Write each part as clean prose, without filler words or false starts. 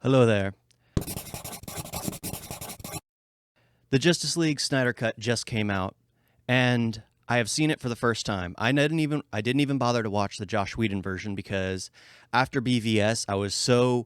Hello there. The Justice League Snyder Cut just came out, and I have seen it for the first time. I didn't even bother to watch the Josh Whedon version because after BVS, I was so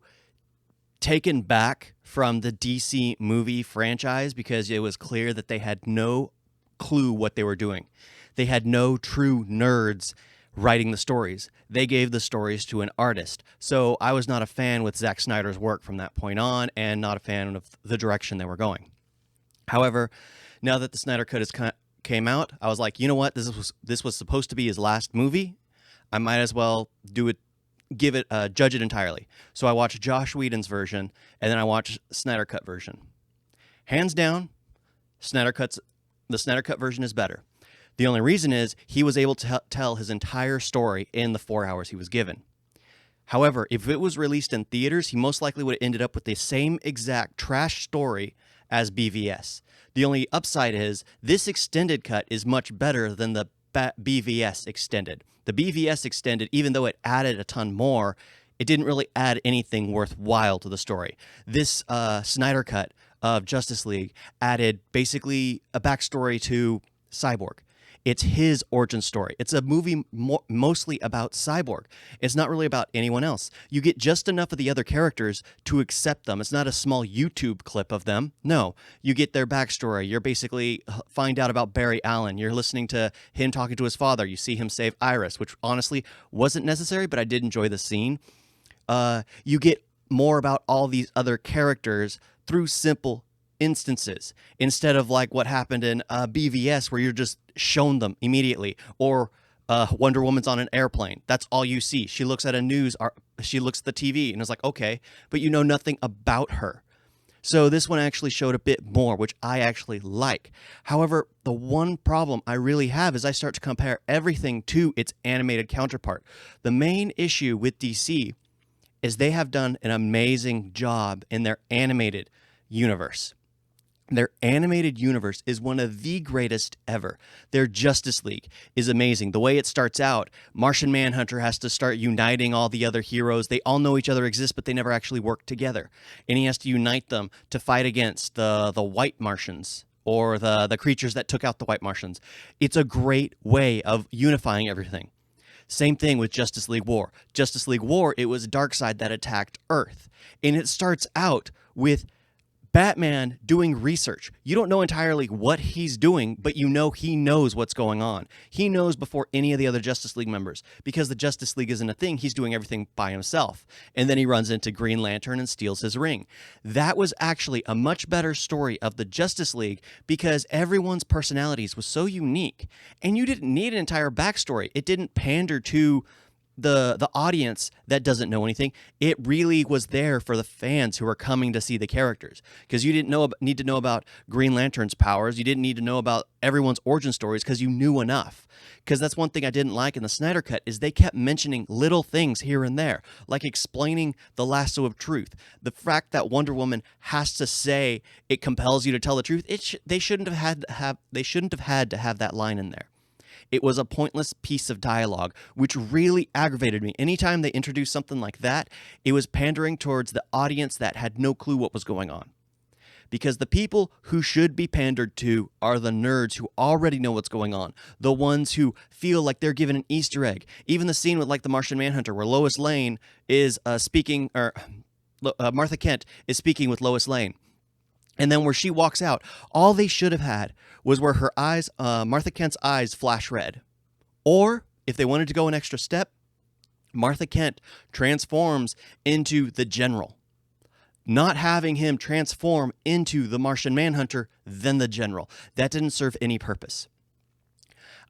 taken back from the DC movie franchise because it was clear that they had no clue what they were doing. They had no true nerds writing the stories. They gave the stories to an artist. So I was not a fan with Zack Snyder's work from that point on and not a fan of the direction they were going. However, now that the Snyder Cut came out, I was like, you know what? This was supposed to be his last movie. I might as well do it, judge it entirely. So I watched Josh Whedon's version, and then I watched Snyder Cut version. Hands down, the Snyder Cut version is better. The only reason is he was able to tell his entire story in the 4 hours he was given. However, if it was released in theaters, he most likely would have ended up with the same exact trash story as BVS. The only upside is this extended cut is much better than the BVS extended. The BVS extended, even though it added a ton more, it didn't really add anything worthwhile to the story. This Snyder Cut of Justice League added basically a backstory to Cyborg. It's his origin story. It's a movie mostly about Cyborg. It's not really about anyone else. You get just enough of the other characters to accept them. It's not a small YouTube clip of them. No, you get their backstory. You're basically find out about Barry Allen. You're listening to him talking to his father. You see him save Iris, which honestly wasn't necessary, but I did enjoy the scene. You get more about all these other characters through simple instances instead of like what happened in BVS where you're just shown them immediately, or Wonder Woman's on an airplane. That's all you see. She looks at she looks at the TV and is like, okay, but you know nothing about her. So this one actually showed a bit more, which I actually like. However, the one problem I really have is I start to compare everything to its animated counterpart. The main issue with DC is they have done an amazing job in their animated universe. Their animated universe is one of the greatest ever. Their Justice League is amazing. The way it starts out, Martian Manhunter has to start uniting all the other heroes. They all know each other exist, but they never actually work together. And he has to unite them to fight against the white Martians or the creatures that took out the white Martians. It's a great way of unifying everything. Same thing with Justice League War. Justice League War, it was Darkseid that attacked Earth. And it starts out with Batman doing research. You don't know entirely what he's doing, but you know he knows what's going on. He knows before any of the other Justice League members. Because the Justice League isn't a thing, he's doing everything by himself. And then he runs into Green Lantern and steals his ring. That was actually a much better story of the Justice League because everyone's personalities was so unique. And you didn't need an entire backstory. It didn't pander to the audience that doesn't know anything. It really was there for the fans who are coming to see the characters, because you didn't need to know about Green Lantern's powers. You didn't need to know about everyone's origin stories because you knew enough. Because that's one thing I didn't like in the Snyder Cut is they kept mentioning little things here and there, like explaining the lasso of truth. The fact that Wonder Woman has to say it compels you to tell the truth. They shouldn't have had to have that line in there. It was a pointless piece of dialogue, which really aggravated me. Anytime they introduced something like that, it was pandering towards the audience that had no clue what was going on. Because the people who should be pandered to are the nerds who already know what's going on. The ones who feel like they're given an Easter egg. Even the scene with like the Martian Manhunter where Lois Lane is Martha Kent is speaking with Lois Lane. And then where she walks out, all they should have had was where her eyes, Martha Kent's eyes flash red. Or, if they wanted to go an extra step, Martha Kent transforms into the General. Not having him transform into the Martian Manhunter, then the General. That didn't serve any purpose.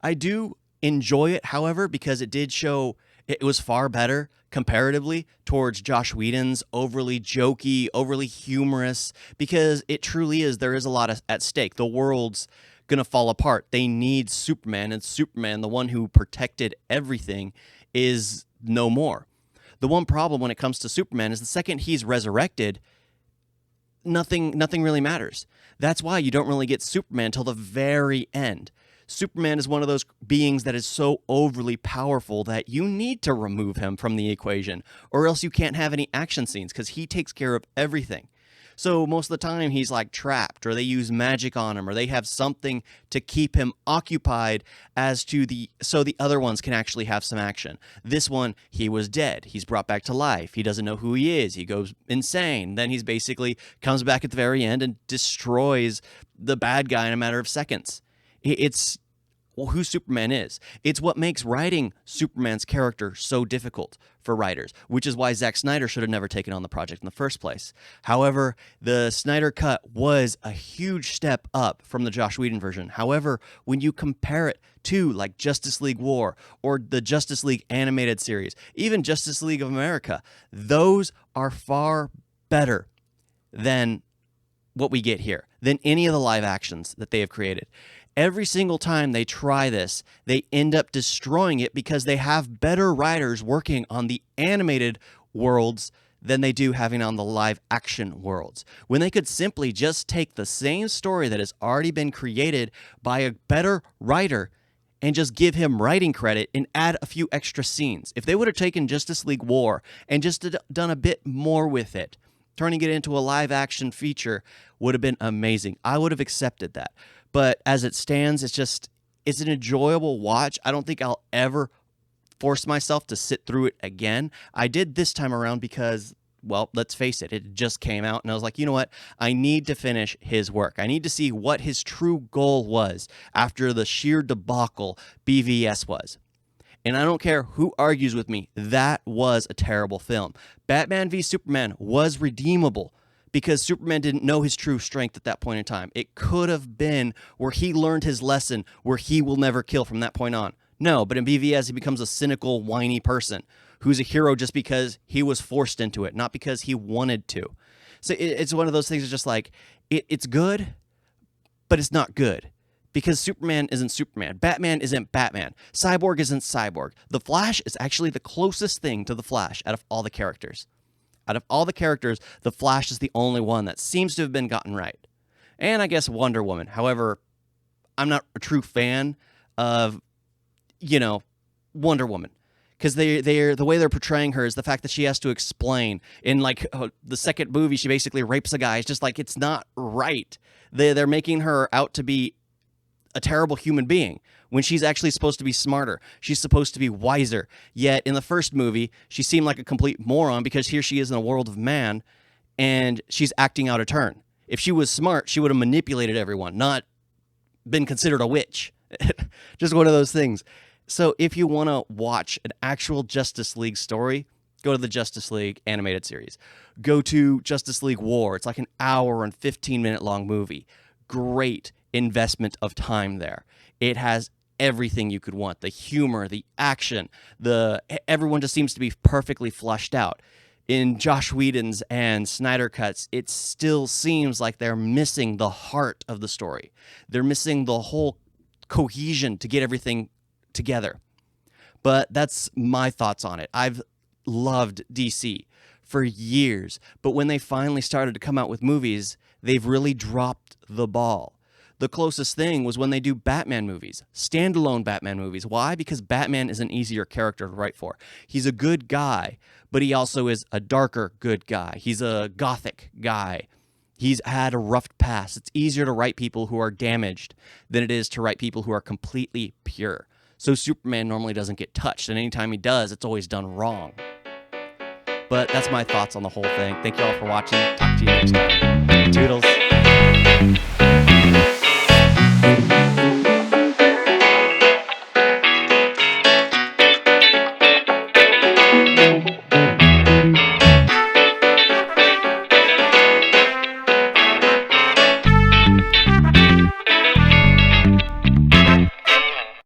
I do enjoy it, however, because it did show it was far better comparatively towards Josh Whedon's overly jokey, overly humorous, because it truly is, there is a lot at stake. The world's going to fall apart. They need Superman, and Superman, the one who protected everything, is no more. The one problem when it comes to Superman is the second he's resurrected, nothing really matters. That's why you don't really get Superman till the very end. Superman is one of those beings that is so overly powerful that you need to remove him from the equation, or else you can't have any action scenes because he takes care of everything. So most of the time he's like trapped, or they use magic on him, or they have something to keep him occupied so the other ones can actually have some action. This one, he was dead. He's brought back to life. He doesn't know who he is. He goes insane. Then he's basically comes back at the very end and destroys the bad guy in a matter of seconds. It's who Superman is. It's what makes writing Superman's character so difficult for writers, which is why Zack Snyder should have never taken on the project in the first place. However, the Snyder Cut was a huge step up from the Joss Whedon version. However, when you compare it to like Justice League War or the Justice League animated series, even Justice League of America, those are far better than what we get here, than any of the live actions that they have created. Every single time they try this, they end up destroying it because they have better writers working on the animated worlds than they do having on the live action worlds. When they could simply just take the same story that has already been created by a better writer and just give him writing credit and add a few extra scenes. If they would have taken Justice League War and just done a bit more with it, turning it into a live action feature would have been amazing. I would have accepted that. But as it stands, it's an enjoyable watch. I don't think I'll ever force myself to sit through it again. I did this time around because, well, let's face it, it just came out, and I was like, you know what? I need to finish his work. I need to see what his true goal was after the sheer debacle BVS was. And I don't care who argues with me, that was a terrible film. Batman v Superman was redeemable because Superman didn't know his true strength at that point in time. It could have been where he learned his lesson, where he will never kill from that point on. No, but in BVS, he becomes a cynical, whiny person who's a hero just because he was forced into it, not because he wanted to. So it's one of those things that's just like, it's good, but it's not good. Because Superman isn't Superman. Batman isn't Batman. Cyborg isn't Cyborg. The Flash is actually the closest thing to the Flash out of all the characters. Out of all the characters, the Flash is the only one that seems to have been gotten right. And I guess Wonder Woman. However, I'm not a true fan of, Wonder Woman. Because the way they're portraying her is the fact that she has to explain. In the second movie, she basically rapes a guy. It's just like, it's not right. They're making her out to be a terrible human being when she's actually supposed to be smarter. She's supposed to be wiser. Yet in the first movie, she seemed like a complete moron because here she is in a world of man and she's acting out of turn. If she was smart, she would have manipulated everyone, not been considered a witch. Just one of those things. So if you want to watch an actual Justice League story, go to the Justice League animated series. Go to Justice League War. It's like an hour and 15-minute long movie. Great investment of time there. It has everything you could want. The humor, the action, everyone just seems to be perfectly flushed out. In Joss Whedon's and Snyder Cuts, it still seems like they're missing the heart of the story. They're missing the whole cohesion to get everything together. But that's my thoughts on it. I've loved DC for years, but when they finally started to come out with movies, they've really dropped the ball. The closest thing was when they do Batman movies, standalone Batman movies. Why? Because Batman is an easier character to write for. He's a good guy, but he also is a darker good guy. He's a gothic guy. He's had a rough past. It's easier to write people who are damaged than it is to write people who are completely pure. So Superman normally doesn't get touched, and anytime he does, it's always done wrong. But that's my thoughts on the whole thing. Thank you all for watching. Talk to you next time. Toodles.